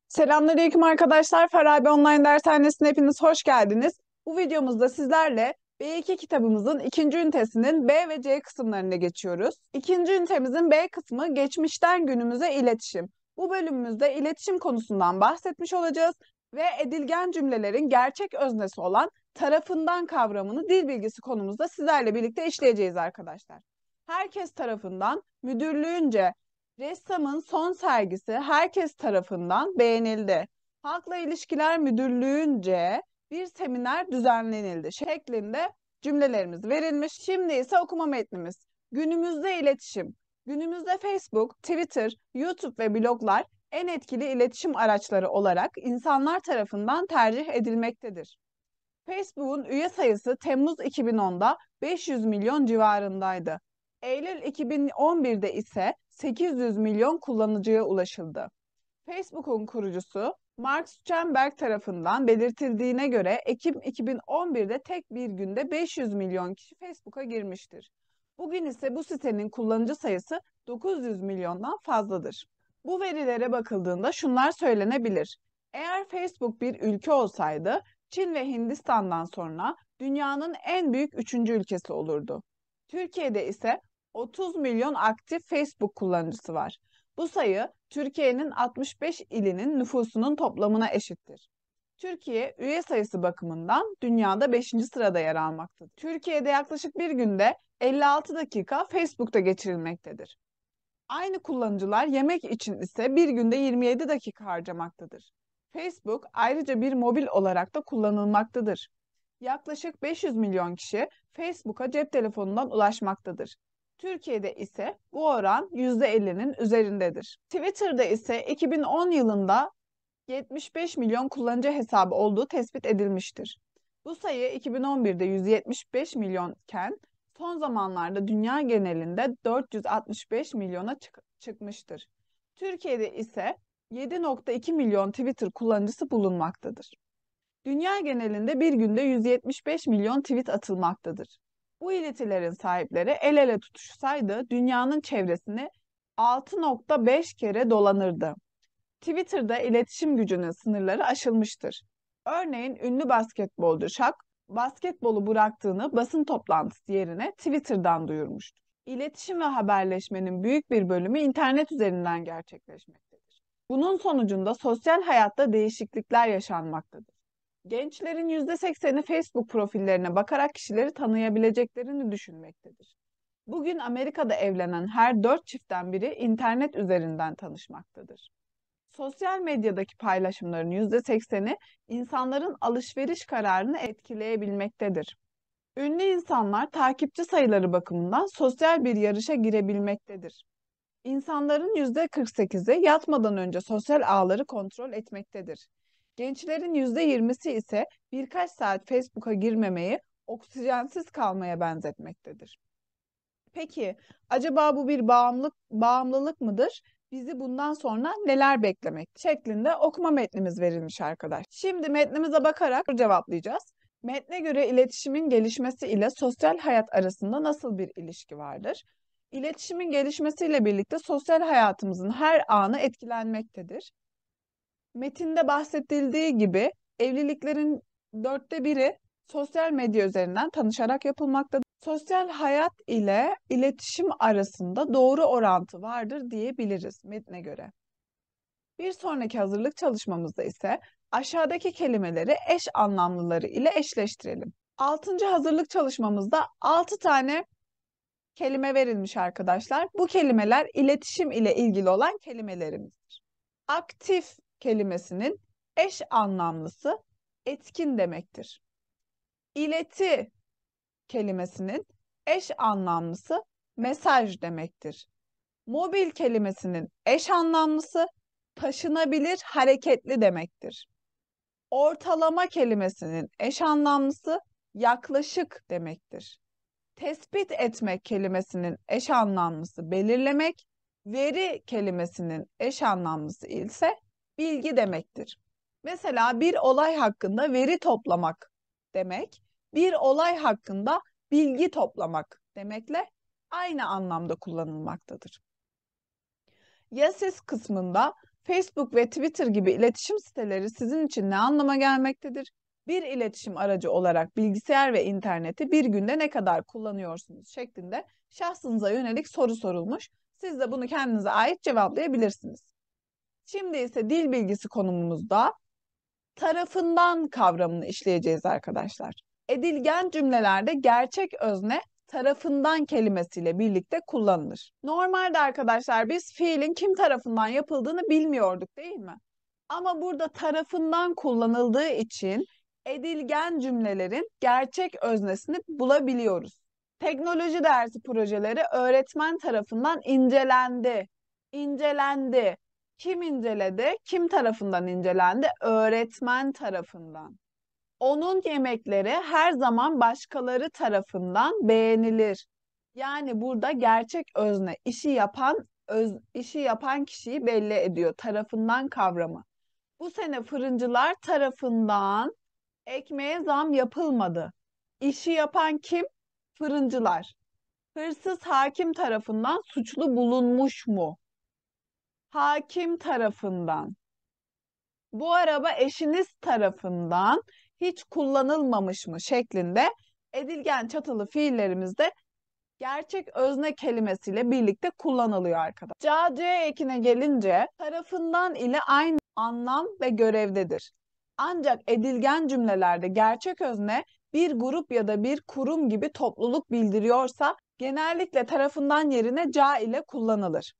Selamünaleyküm arkadaşlar. Farabi Online Dershanesi'ne hepiniz hoş geldiniz. Bu videomuzda sizlerle B2 kitabımızın ikinci ünitesinin B ve C kısımlarına geçiyoruz. İkinci ünitemizin B kısmı geçmişten günümüze iletişim. Bu bölümümüzde iletişim konusundan bahsetmiş olacağız ve edilgen cümlelerin gerçek öznesi olan tarafından kavramını dil bilgisi konumuzda sizlerle birlikte işleyeceğiz arkadaşlar. Herkes tarafından, müdürlüğünce, ressamın son sergisi herkes tarafından beğenildi. Halkla İlişkiler Müdürlüğü'nce bir seminer düzenlenildi şeklinde cümlelerimiz verilmiş. Şimdi ise okuma metnimiz. Günümüzde iletişim. Günümüzde Facebook, Twitter, YouTube ve bloglar en etkili iletişim araçları olarak insanlar tarafından tercih edilmektedir. Facebook'un üye sayısı Temmuz 2010'da 500 milyon civarındaydı. Eylül 2011'de ise 800 milyon kullanıcıya ulaşıldı. Facebook'un kurucusu Mark Zuckerberg tarafından belirtildiğine göre Ekim 2011'de tek bir günde 500 milyon kişi Facebook'a girmiştir. Bugün ise bu sitenin kullanıcı sayısı 900 milyondan fazladır. Bu verilere bakıldığında şunlar söylenebilir. Eğer Facebook bir ülke olsaydı Çin ve Hindistan'dan sonra dünyanın en büyük üçüncü ülkesi olurdu. Türkiye'de ise 30 milyon aktif Facebook kullanıcısı var. Bu sayı Türkiye'nin 65 ilinin nüfusunun toplamına eşittir. Türkiye üye sayısı bakımından dünyada 5. sırada yer almaktadır. Türkiye'de yaklaşık bir günde 56 dakika Facebook'ta geçirilmektedir. Aynı kullanıcılar yemek için ise bir günde 27 dakika harcamaktadır. Facebook ayrıca bir mobil olarak da kullanılmaktadır. Yaklaşık 500 milyon kişi Facebook'a cep telefonundan ulaşmaktadır. Türkiye'de ise bu oran %50'nin üzerindedir. Twitter'da ise 2010 yılında 75 milyon kullanıcı hesabı olduğu tespit edilmiştir. Bu sayı 2011'de 175 milyonken son zamanlarda dünya genelinde 465 milyona çıkmıştır. Türkiye'de ise 7,2 milyon Twitter kullanıcısı bulunmaktadır. Dünya genelinde bir günde 175 milyon tweet atılmaktadır. Bu iletilerin sahipleri el ele tutuşsaydı dünyanın çevresini 6,5 kere dolanırdı. Twitter'da iletişim gücünün sınırları aşılmıştır. Örneğin ünlü basketbolcu Shaq, basketbolu bıraktığını basın toplantısı yerine Twitter'dan duyurmuştur. İletişim ve haberleşmenin büyük bir bölümü internet üzerinden gerçekleşmektedir. Bunun sonucunda sosyal hayatta değişiklikler yaşanmaktadır. Gençlerin %80'i Facebook profillerine bakarak kişileri tanıyabileceklerini düşünmektedir. Bugün Amerika'da evlenen her 4 çiftten biri internet üzerinden tanışmaktadır. Sosyal medyadaki paylaşımların %80'i insanların alışveriş kararını etkileyebilmektedir. Ünlü insanlar takipçi sayıları bakımından sosyal bir yarışa girebilmektedir. İnsanların %48'i yatmadan önce sosyal ağları kontrol etmektedir. Gençlerin %20'si ise birkaç saat Facebook'a girmemeyi oksijensiz kalmaya benzetmektedir. Peki, acaba bu bir bağımlılık mıdır? Bizi bundan sonra neler beklemek şeklinde okuma metnimiz verilmiş arkadaş. Şimdi metnimize bakarak cevaplayacağız. Metne göre iletişimin gelişmesi ile sosyal hayat arasında nasıl bir ilişki vardır? İletişimin gelişmesiyle birlikte sosyal hayatımızın her anı etkilenmektedir. Metinde bahsedildiği gibi evliliklerin 1/4'ü sosyal medya üzerinden tanışarak yapılmaktadır. Sosyal hayat ile iletişim arasında doğru orantı vardır diyebiliriz metne göre. Bir sonraki hazırlık çalışmamızda ise aşağıdaki kelimeleri eş anlamlıları ile eşleştirelim. 6. hazırlık çalışmamızda 6 tane kelime verilmiş arkadaşlar. Bu kelimeler iletişim ile ilgili olan kelimelerimizdir. Aktif kelimesinin eş anlamlısı etkin demektir. İleti kelimesinin eş anlamlısı mesaj demektir. Mobil kelimesinin eş anlamlısı taşınabilir, hareketli demektir. Ortalama kelimesinin eş anlamlısı yaklaşık demektir. Tespit etmek kelimesinin eş anlamlısı belirlemek, veri kelimesinin eş anlamlısı ise bilgi demektir. Mesela bir olay hakkında veri toplamak demek, bir olay hakkında bilgi toplamak demekle aynı anlamda kullanılmaktadır. Ya siz kısmında Facebook ve Twitter gibi iletişim siteleri sizin için ne anlama gelmektedir? Bir iletişim aracı olarak bilgisayar ve interneti bir günde ne kadar kullanıyorsunuz şeklinde şahsınıza yönelik soru sorulmuş. Siz de bunu kendinize ait cevaplayabilirsiniz. Şimdi ise dil bilgisi konumumuzda tarafından kavramını işleyeceğiz arkadaşlar. Edilgen cümlelerde gerçek özne tarafından kelimesiyle birlikte kullanılır. Normalde arkadaşlar biz fiilin kim tarafından yapıldığını bilmiyorduk değil mi? Ama burada tarafından kullanıldığı için edilgen cümlelerin gerçek öznesini bulabiliyoruz. Teknoloji dersi projeleri öğretmen tarafından incelendi. İncelendi. Kim inceledi? Kim tarafından incelendi? Öğretmen tarafından. Onun yemekleri her zaman başkaları tarafından beğenilir. Yani burada gerçek özne işi yapan kişiyi belli ediyor. Tarafından kavramı. Bu sene fırıncılar tarafından ekmeğe zam yapılmadı. İşi yapan kim? Fırıncılar. Hırsız hakim tarafından suçlu bulunmuş mu? Hakim tarafından. Bu araba eşiniz tarafından hiç kullanılmamış mı şeklinde edilgen çatılı fiillerimizde gerçek özne kelimesiyle birlikte kullanılıyor arkadaşlar. C ekine gelince tarafından ile aynı anlam ve görevdedir. Ancak edilgen cümlelerde gerçek özne bir grup ya da bir kurum gibi topluluk bildiriyorsa genellikle tarafından yerine ca ile kullanılır.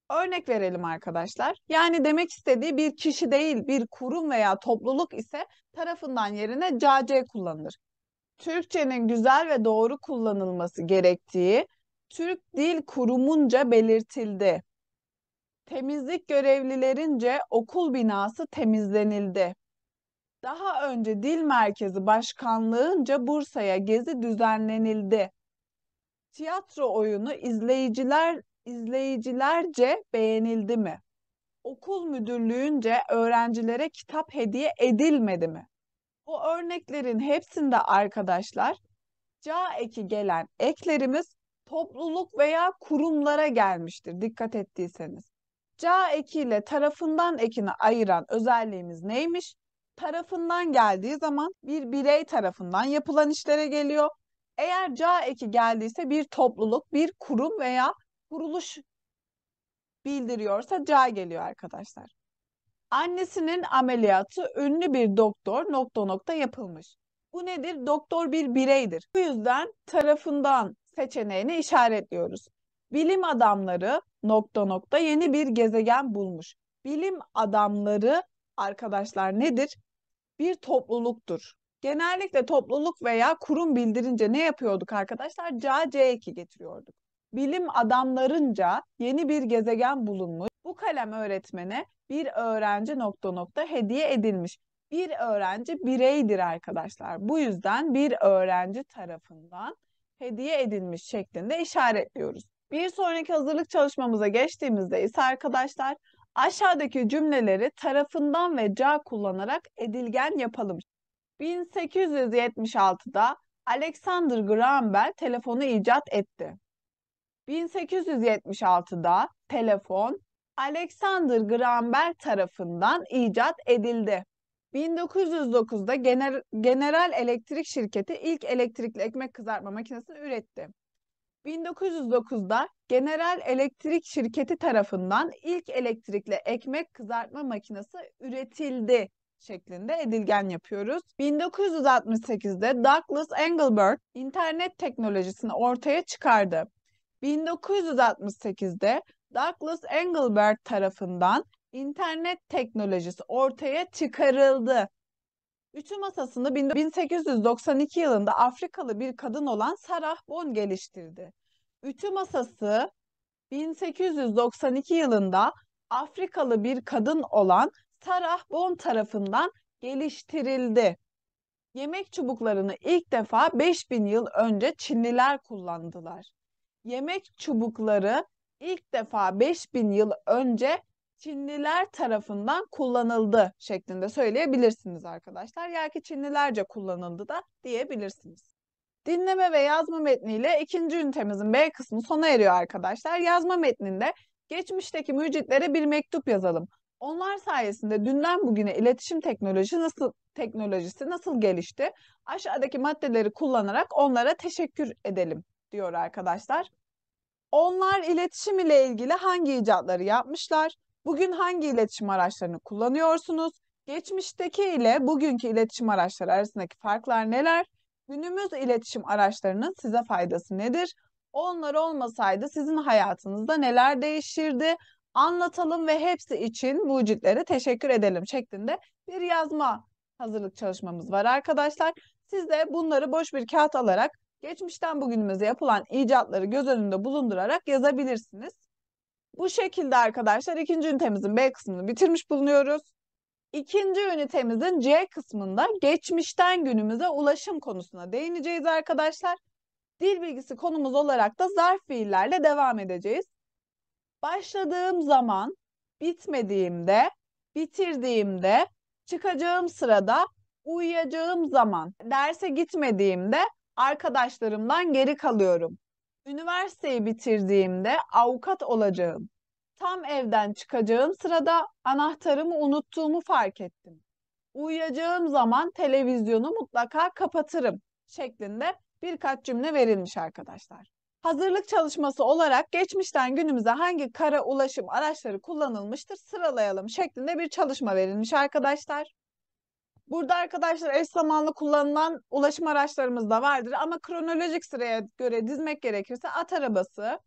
Örnek verelim arkadaşlar. Yani demek istediği bir kişi değil, bir kurum veya topluluk ise tarafından yerine ca kullanılır. Türkçenin güzel ve doğru kullanılması gerektiği Türk Dil Kurumunca belirtildi. Temizlik görevlilerince okul binası temizlenildi. Daha önce Dil Merkezi Başkanlığınca Bursa'ya gezi düzenlenildi. Tiyatro oyunu izleyicilerce beğenildi mi? Okul müdürlüğünce öğrencilere kitap hediye edilmedi mi? Bu örneklerin hepsinde arkadaşlar ca eki gelen eklerimiz topluluk veya kurumlara gelmiştir dikkat ettiyseniz. Ca ekiyle tarafından ekini ayıran özelliğimiz neymiş? Tarafından geldiği zaman bir birey tarafından yapılan işlere geliyor. Eğer ca eki geldiyse bir topluluk, bir kurum veya kuruluş bildiriyorsa ca geliyor arkadaşlar. Annesinin ameliyatı ünlü bir doktor nokta nokta yapılmış. Bu nedir? Doktor bir bireydir. Bu yüzden tarafından seçeneğini işaretliyoruz. Bilim adamları nokta nokta yeni bir gezegen bulmuş. Bilim adamları arkadaşlar nedir? Bir topluluktur. Genellikle topluluk veya kurum bildirince ne yapıyorduk arkadaşlar? Ca C2 getiriyorduk. Bilim adamlarınca yeni bir gezegen bulunmuş. Bu kalem öğretmene bir öğrenci nokta nokta hediye edilmiş. Bir öğrenci bireydir arkadaşlar. Bu yüzden bir öğrenci tarafından hediye edilmiş şeklinde işaretliyoruz. Bir sonraki hazırlık çalışmamıza geçtiğimizde ise arkadaşlar aşağıdaki cümleleri tarafından ve ca kullanarak edilgen yapalım. 1876'da Alexander Graham Bell telefonu icat etti. 1876'da telefon Alexander Graham Bell tarafından icat edildi. 1909'da General Electric şirketi ilk elektrikli ekmek kızartma makinesini üretti. 1909'da General Electric şirketi tarafından ilk elektrikli ekmek kızartma makinesi üretildi şeklinde edilgen yapıyoruz. 1968'de Douglas Engelbart internet teknolojisini ortaya çıkardı. 1968'de Douglas Engelbart tarafından internet teknolojisi ortaya çıkarıldı. Ütü masasını 1892 yılında Afrikalı bir kadın olan Sarah Bon geliştirdi. Ütü masası 1892 yılında Afrikalı bir kadın olan Sarah Bon tarafından geliştirildi. Yemek çubuklarını ilk defa 5000 yıl önce Çinliler kullandılar. Yemek çubukları ilk defa 5000 yıl önce Çinliler tarafından kullanıldı şeklinde söyleyebilirsiniz arkadaşlar. Ya ki Çinlilerce kullanıldı da diyebilirsiniz. Dinleme ve yazma metniyle ikinci ünitemizin B kısmı sona eriyor arkadaşlar. Yazma metninde geçmişteki mucitlere bir mektup yazalım. Onlar sayesinde dünden bugüne iletişim teknolojisi nasıl gelişti? Aşağıdaki maddeleri kullanarak onlara teşekkür edelim diyor arkadaşlar. Onlar iletişim ile ilgili hangi icatları yapmışlar? Bugün hangi iletişim araçlarını kullanıyorsunuz? Geçmişteki ile bugünkü iletişim araçları arasındaki farklar neler? Günümüz iletişim araçlarının size faydası nedir? Onlar olmasaydı sizin hayatınızda neler değişirdi? Anlatalım ve hepsi için mucitlere teşekkür edelim şeklinde bir yazma hazırlık çalışmamız var arkadaşlar. Siz de bunları boş bir kağıt alarak geçmişten bugünümüze yapılan icatları göz önünde bulundurarak yazabilirsiniz. Bu şekilde arkadaşlar ikinci ünitemizin B kısmını bitirmiş bulunuyoruz. İkinci ünitemizin C kısmında geçmişten günümüze ulaşım konusuna değineceğiz arkadaşlar. Dil bilgisi konumuz olarak da zarf fiillerle devam edeceğiz. Başladığım zaman, bitmediğimde, bitirdiğimde, çıkacağım sırada, uyuyacağım zaman, derse gitmediğimde arkadaşlarımdan geri kalıyorum. Üniversiteyi bitirdiğimde avukat olacağım. Tam evden çıkacağım sırada anahtarımı unuttuğumu fark ettim. Uyuyacağım zaman televizyonu mutlaka kapatırım şeklinde birkaç cümle verilmiş arkadaşlar. Hazırlık çalışması olarak geçmişten günümüze hangi kara ulaşım araçları kullanılmıştır sıralayalım şeklinde bir çalışma verilmiş arkadaşlar. Burada arkadaşlar eş zamanlı kullanılan ulaşım araçlarımız da vardır ama kronolojik sıraya göre dizmek gerekirse at arabası,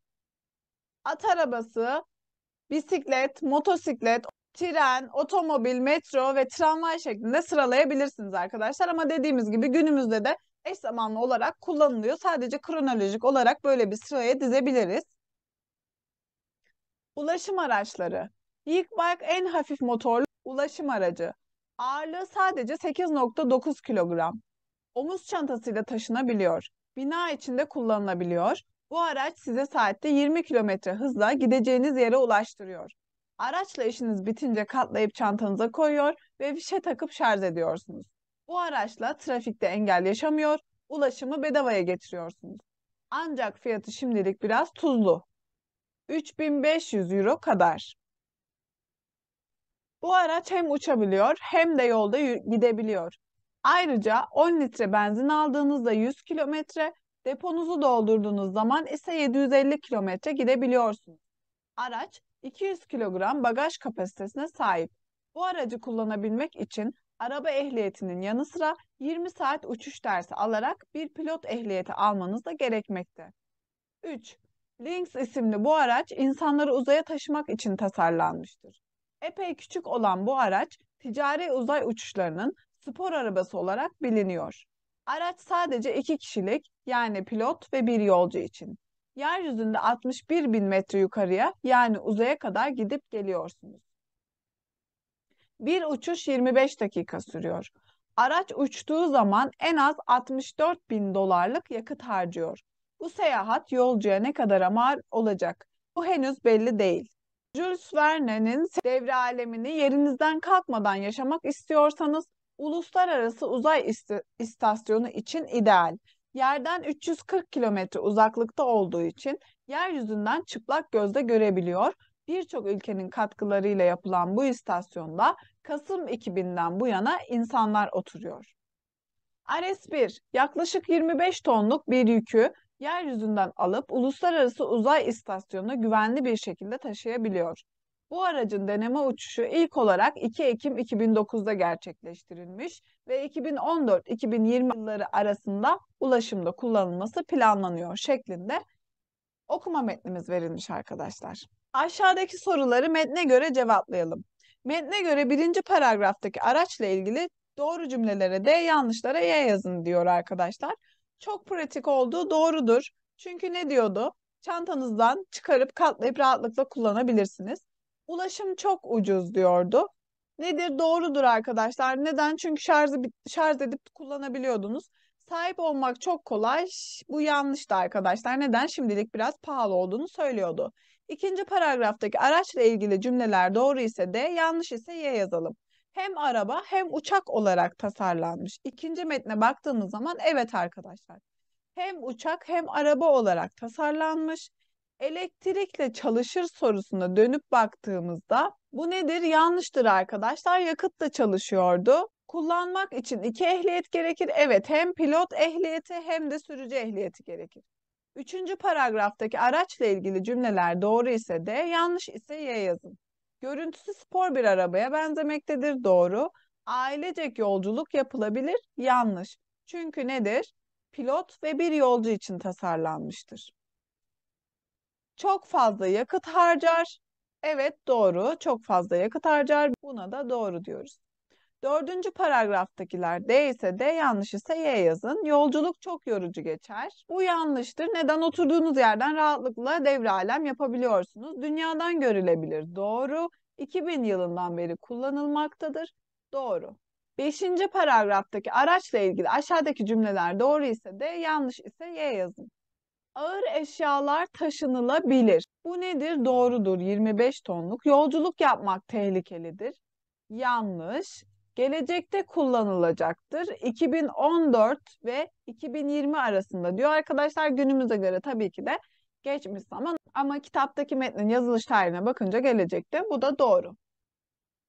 bisiklet, motosiklet, tren, otomobil, metro ve tramvay şeklinde sıralayabilirsiniz arkadaşlar. Ama dediğimiz gibi günümüzde de eş zamanlı olarak kullanılıyor. Sadece kronolojik olarak böyle bir sıraya dizebiliriz. Ulaşım araçları. E-bike en hafif motorlu ulaşım aracı. Ağırlığı sadece 8,9 kilogram. Omuz çantasıyla taşınabiliyor. Bina içinde kullanılabiliyor. Bu araç size saatte 20 kilometre hızla gideceğiniz yere ulaştırıyor. Araçla işiniz bitince katlayıp çantanıza koyuyor ve fişe takıp şarj ediyorsunuz. Bu araçla trafikte engel yaşamıyor, ulaşımı bedavaya getiriyorsunuz. Ancak fiyatı şimdilik biraz tuzlu. 3.500 euro kadar. Bu araç hem uçabiliyor hem de yolda gidebiliyor. Ayrıca 10 litre benzin aldığınızda 100 kilometre, deponuzu doldurduğunuz zaman ise 750 kilometre gidebiliyorsunuz. Araç 200 kilogram bagaj kapasitesine sahip. Bu aracı kullanabilmek için araba ehliyetinin yanı sıra 20 saat uçuş dersi alarak bir pilot ehliyeti almanız da gerekmekte. 3. Lynx isimli bu araç insanları uzaya taşımak için tasarlanmıştır. Epey küçük olan bu araç ticari uzay uçuşlarının spor arabası olarak biliniyor. Araç sadece 2 kişilik yani pilot ve bir yolcu için. Yeryüzünde 61 bin metre yukarıya yani uzaya kadar gidip geliyorsunuz. Bir uçuş 25 dakika sürüyor. Araç uçtuğu zaman en az 64 bin dolarlık yakıt harcıyor. Bu seyahat yolcuya ne kadar mal olacak? Bu henüz belli değil. Jules Verne'nin devre alemini yerinizden kalkmadan yaşamak istiyorsanız uluslararası uzay istasyonu için ideal. Yerden 340 kilometre uzaklıkta olduğu için yeryüzünden çıplak gözle görebiliyor. Birçok ülkenin katkılarıyla yapılan bu istasyonda Kasım 2000'den bu yana insanlar oturuyor. Ares-1 yaklaşık 25 tonluk bir yükü yeryüzünden alıp uluslararası uzay istasyonuna güvenli bir şekilde taşıyabiliyor. Bu aracın deneme uçuşu ilk olarak 2 Ekim 2009'da gerçekleştirilmiş ve 2014-2020 yılları arasında ulaşımda kullanılması planlanıyor şeklinde okuma metnimiz verilmiş arkadaşlar. Aşağıdaki soruları metne göre cevaplayalım. Metne göre birinci paragraftaki araçla ilgili doğru cümlelere D, yanlışlara Y yazın diyor arkadaşlar. Çok pratik olduğu doğrudur. Çünkü ne diyordu? Çantanızdan çıkarıp katlayıp rahatlıkla kullanabilirsiniz. Ulaşım çok ucuz diyordu. Nedir? Doğrudur arkadaşlar. Neden? Çünkü şarj edip kullanabiliyordunuz. Sahip olmak çok kolay. Bu yanlıştı arkadaşlar. Neden? Şimdilik biraz pahalı olduğunu söylüyordu. İkinci paragraftaki araçla ilgili cümleler doğru ise D, yanlış ise Y yazalım. Hem araba hem uçak olarak tasarlanmış. İkinci metne baktığımız zaman evet arkadaşlar. Hem uçak hem araba olarak tasarlanmış. Elektrikle çalışır sorusuna dönüp baktığımızda bu nedir? Yanlıştır arkadaşlar. Yakıtla çalışıyordu. Kullanmak için iki ehliyet gerekir. Evet, hem pilot ehliyeti hem de sürücü ehliyeti gerekir. Üçüncü paragraftaki araçla ilgili cümleler doğru ise D, yanlış ise Y yazın. Görüntüsü spor bir arabaya benzemektedir. Doğru. Ailecek yolculuk yapılabilir. Yanlış. Çünkü nedir? Pilot ve bir yolcu için tasarlanmıştır. Çok fazla yakıt harcar. Evet, doğru. Çok fazla yakıt harcar. Buna da doğru diyoruz. Dördüncü paragraftakiler D ise D, yanlış ise Y yazın. Yolculuk çok yorucu geçer. Bu yanlıştır. Neden? Oturduğunuz yerden rahatlıkla devre alem yapabiliyorsunuz. Dünyadan görülebilir. Doğru. 2000 yılından beri kullanılmaktadır. Doğru. Beşinci paragraftaki araçla ilgili aşağıdaki cümleler doğru ise D, yanlış ise Y yazın. Ağır eşyalar taşınılabilir. Bu nedir? Doğrudur. 25 tonluk. Yolculuk yapmak tehlikelidir. Yanlış. Gelecekte kullanılacaktır. 2014 ve 2020 arasında diyor arkadaşlar. Günümüze göre tabii ki de geçmiş zaman ama kitaptaki metnin yazılış tarihine bakınca gelecekte. Bu da doğru.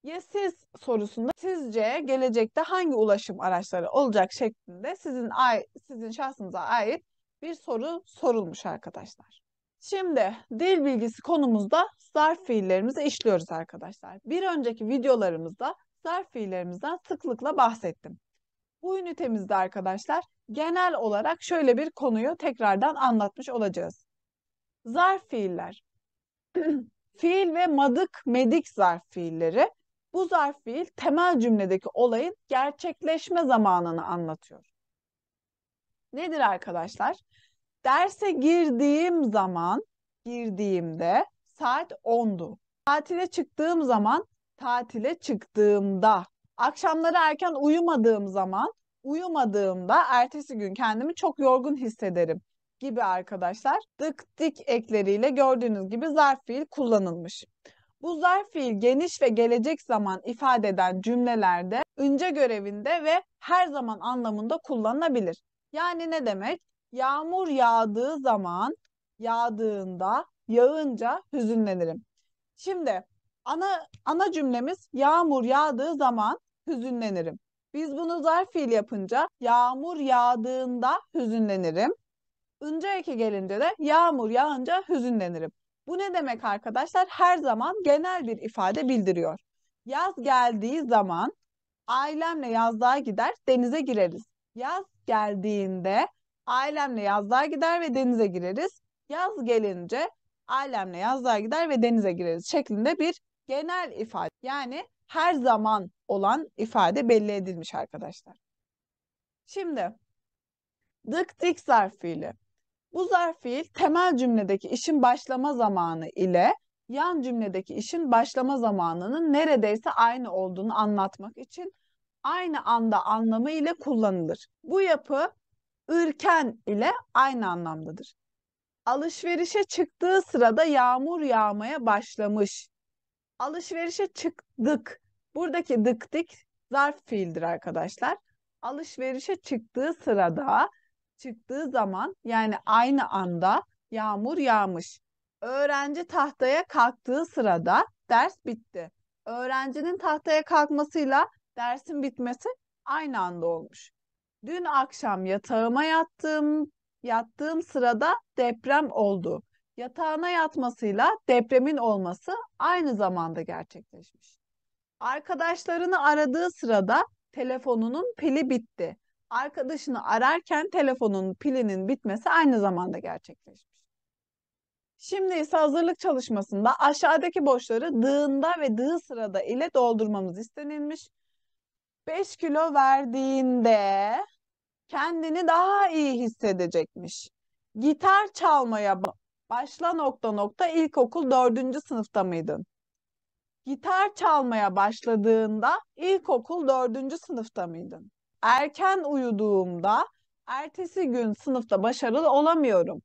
Ya siz sorusunda sizce gelecekte hangi ulaşım araçları olacak şeklinde sizin şahsınıza ait bir soru sorulmuş arkadaşlar. Şimdi dil bilgisi konumuzda zarf fiillerimizi işliyoruz arkadaşlar. Bir önceki videolarımızda zarf fiillerimizden sıklıkla bahsettim. Bu ünitemizde arkadaşlar genel olarak şöyle bir konuyu tekrardan anlatmış olacağız. Zarf fiiller. Fiil ve madık, medik zarf fiilleri. Bu zarf fiil temel cümledeki olayın gerçekleşme zamanını anlatıyor. Nedir arkadaşlar? Derse girdiğimde saat 10'du. Tatile çıktığım zaman, tatile çıktığımda. Akşamları erken uyumadığımda ertesi gün kendimi çok yorgun hissederim gibi arkadaşlar. Dık dik ekleriyle gördüğünüz gibi zarf fiil kullanılmış. Bu zarf fiil geniş ve gelecek zaman ifade eden cümlelerde önce görevinde ve her zaman anlamında kullanılabilir. Yani ne demek? Yağmur yağdığı zaman, yağdığında, yağınca hüzünlenirim. Şimdi ana cümlemiz yağmur yağdığı zaman hüzünlenirim. Biz bunu zarf fiil yapınca yağmur yağdığında hüzünlenirim. Ince eki gelince de yağmur yağınca hüzünlenirim. Bu ne demek arkadaşlar? Her zaman genel bir ifade bildiriyor. Yaz geldiği zaman ailemle yazlığa gider, denize gireriz. Yaz geldiğinde ailemle yazlığa gider ve denize gireriz. Yaz gelince ailemle yazlığa gider ve denize gireriz şeklinde bir genel ifade. Yani her zaman olan ifade belli edilmiş arkadaşlar. Şimdi dık dik zarf fiili. Bu zarf fiil temel cümledeki işin başlama zamanı ile yan cümledeki işin başlama zamanının neredeyse aynı olduğunu anlatmak için aynı anda anlamı ile kullanılır. Bu yapı ırken ile aynı anlamdadır. Alışverişe çıktığı sırada yağmur yağmaya başlamış. Alışverişe çıktık. Buradaki dıktik zarf fiildir arkadaşlar. Alışverişe çıktığı sırada, çıktığı zaman yani aynı anda yağmur yağmış. Öğrenci tahtaya kalktığı sırada ders bitti. Öğrencinin tahtaya kalkmasıyla dersin bitmesi aynı anda olmuş. Dün akşam yatağıma yattığım sırada deprem oldu. Yatağına yatmasıyla depremin olması aynı zamanda gerçekleşmiş. Arkadaşlarını aradığı sırada telefonunun pili bitti. Arkadaşını ararken telefonun pilinin bitmesi aynı zamanda gerçekleşmiş. Şimdi ise hazırlık çalışmasında aşağıdaki boşları dığında ve dığı sırada ile doldurmamız istenilmiş. 5 kilo verdiğinde kendini daha iyi hissedecekmiş. Gitar çalmaya başla nokta nokta ilkokul 4. sınıfta mıydın? Gitar çalmaya başladığında ilkokul 4. sınıfta mıydın? Erken uyuduğumda ertesi gün sınıfta başarılı olamıyorum.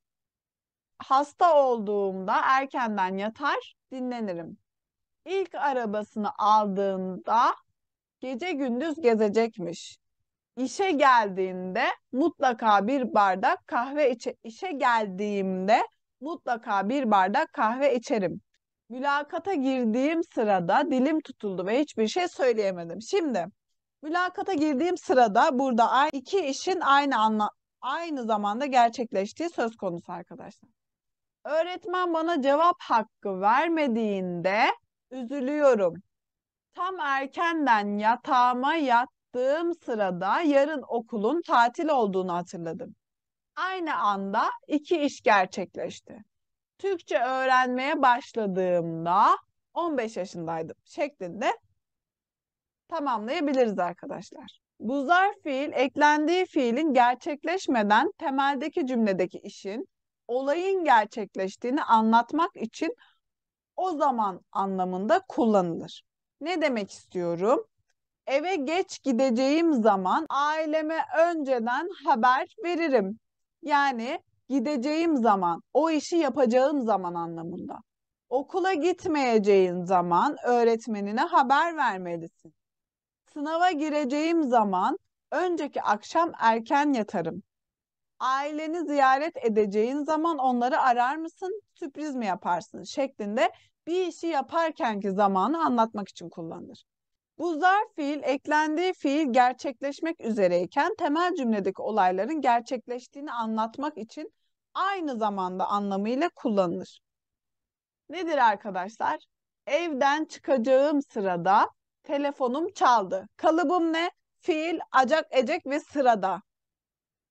Hasta olduğumda erkenden yatar, dinlenirim. İlk arabasını aldığında gece gündüz gezecekmiş. İşe geldiğinde mutlaka bir bardak işe geldiğimde mutlaka bir bardak kahve içerim. Mülakata girdiğim sırada dilim tutuldu ve hiçbir şey söyleyemedim. Şimdi mülakata girdiğim sırada burada iki işin aynı zamanda gerçekleştiği söz konusu arkadaşlar. Öğretmen bana cevap hakkı vermediğinde üzülüyorum. Tam erkenden yatağıma yattığım sırada yarın okulun tatil olduğunu hatırladım. Aynı anda iki iş gerçekleşti. Türkçe öğrenmeye başladığımda 15 yaşındaydım şeklinde tamamlayabiliriz arkadaşlar. Bu zarf fiil eklendiği fiilin gerçekleşmeden temeldeki cümledeki işin olayın gerçekleştiğini anlatmak için o zaman anlamında kullanılır. Ne demek istiyorum? Eve geç gideceğim zaman aileme önceden haber veririm. Yani gideceğim zaman, o işi yapacağım zaman anlamında. Okula gitmeyeceğin zaman öğretmenine haber vermelisin. Sınava gireceğim zaman önceki akşam erken yatarım. Aileni ziyaret edeceğin zaman onları arar mısın, sürpriz mi yaparsın şeklinde bir işi yaparkenki zamanı anlatmak için kullanılır. Bu zarf fiil eklendiği fiil gerçekleşmek üzereyken temel cümledeki olayların gerçekleştiğini anlatmak için aynı zamanda anlamıyla kullanılır. Nedir arkadaşlar? Evden çıkacağım sırada telefonum çaldı. Kalıbım ne? Fiil, acak, ecek ve sırada.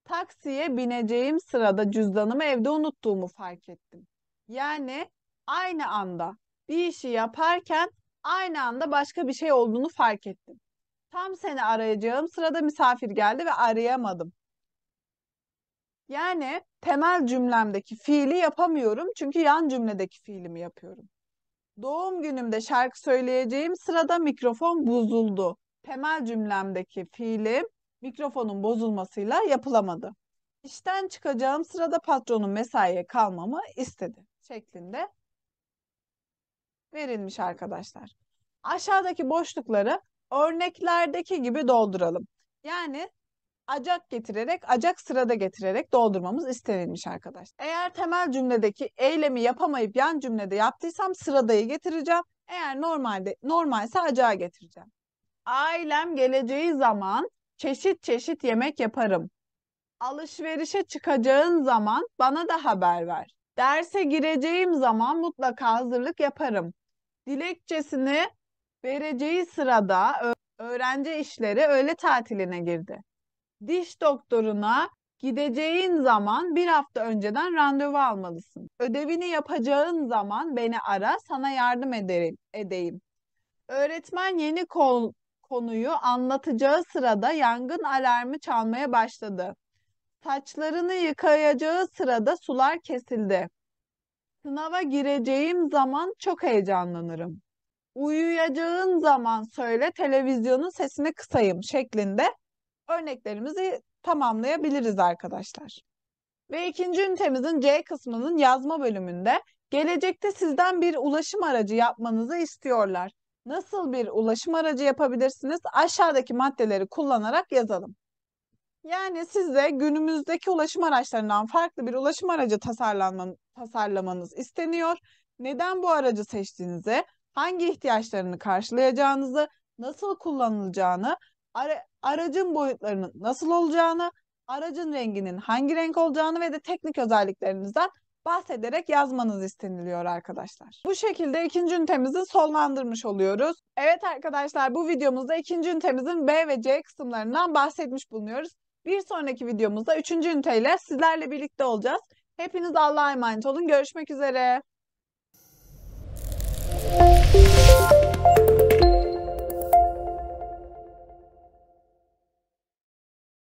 Taksiye bineceğim sırada cüzdanımı evde unuttuğumu fark ettim. Yani aynı anda bir işi yaparken aynı anda başka bir şey olduğunu fark ettim. Tam seni arayacağım sırada misafir geldi ve arayamadım. Yani temel cümlemdeki fiili yapamıyorum çünkü yan cümledeki fiilimi yapıyorum. Doğum günümde şarkı söyleyeceğim sırada mikrofon bozuldu. Temel cümlemdeki fiilim mikrofonun bozulmasıyla yapılamadı. İşten çıkacağım sırada patronun mesaiye kalmamı istedi şeklinde verilmiş arkadaşlar. Aşağıdaki boşlukları örneklerdeki gibi dolduralım. Yani acak getirerek, acak sırada getirerek doldurmamız istenilmiş arkadaşlar. Eğer temel cümledeki eylemi yapamayıp yan cümlede yaptıysam sıradayı getireceğim. Eğer normalse acağı getireceğim. Ailem geleceği zaman çeşit çeşit yemek yaparım. Alışverişe çıkacağın zaman bana da haber ver. Derse gireceğim zaman mutlaka hazırlık yaparım. Dilekçesini vereceği sırada öğrenci işleri öğle tatiline girdi. Diş doktoruna gideceğin zaman bir hafta önceden randevu almalısın. Ödevini yapacağın zaman beni ara, sana yardım edeyim. Öğretmen konuyu anlatacağı sırada yangın alarmı çalmaya başladı. Saçlarını yıkayacağı sırada sular kesildi. Sınava gireceğim zaman çok heyecanlanırım. Uyuyacağın zaman söyle televizyonun sesini kısayım şeklinde örneklerimizi tamamlayabiliriz arkadaşlar. Ve ikinci ünitemizin C kısmının yazma bölümünde gelecekte sizden bir ulaşım aracı yapmanızı istiyorlar. Nasıl bir ulaşım aracı yapabilirsiniz? Aşağıdaki maddeleri kullanarak yazalım. Yani size günümüzdeki ulaşım araçlarından farklı bir ulaşım aracı tasarlamanız isteniyor. Neden bu aracı seçtiğinizi, hangi ihtiyaçlarını karşılayacağınızı, nasıl kullanılacağını, aracın boyutlarının nasıl olacağını, aracın renginin hangi renk olacağını ve de teknik özelliklerinizden bahsederek yazmanız isteniliyor arkadaşlar. Bu şekilde ikinci ünitemizi sonlandırmış oluyoruz. Evet arkadaşlar, bu videomuzda ikinci ünitemizin B ve C kısımlarından bahsetmiş bulunuyoruz. Bir sonraki videomuzda üçüncü üniteyle sizlerle birlikte olacağız. Hepiniz Allah'a emanet olun. Görüşmek üzere.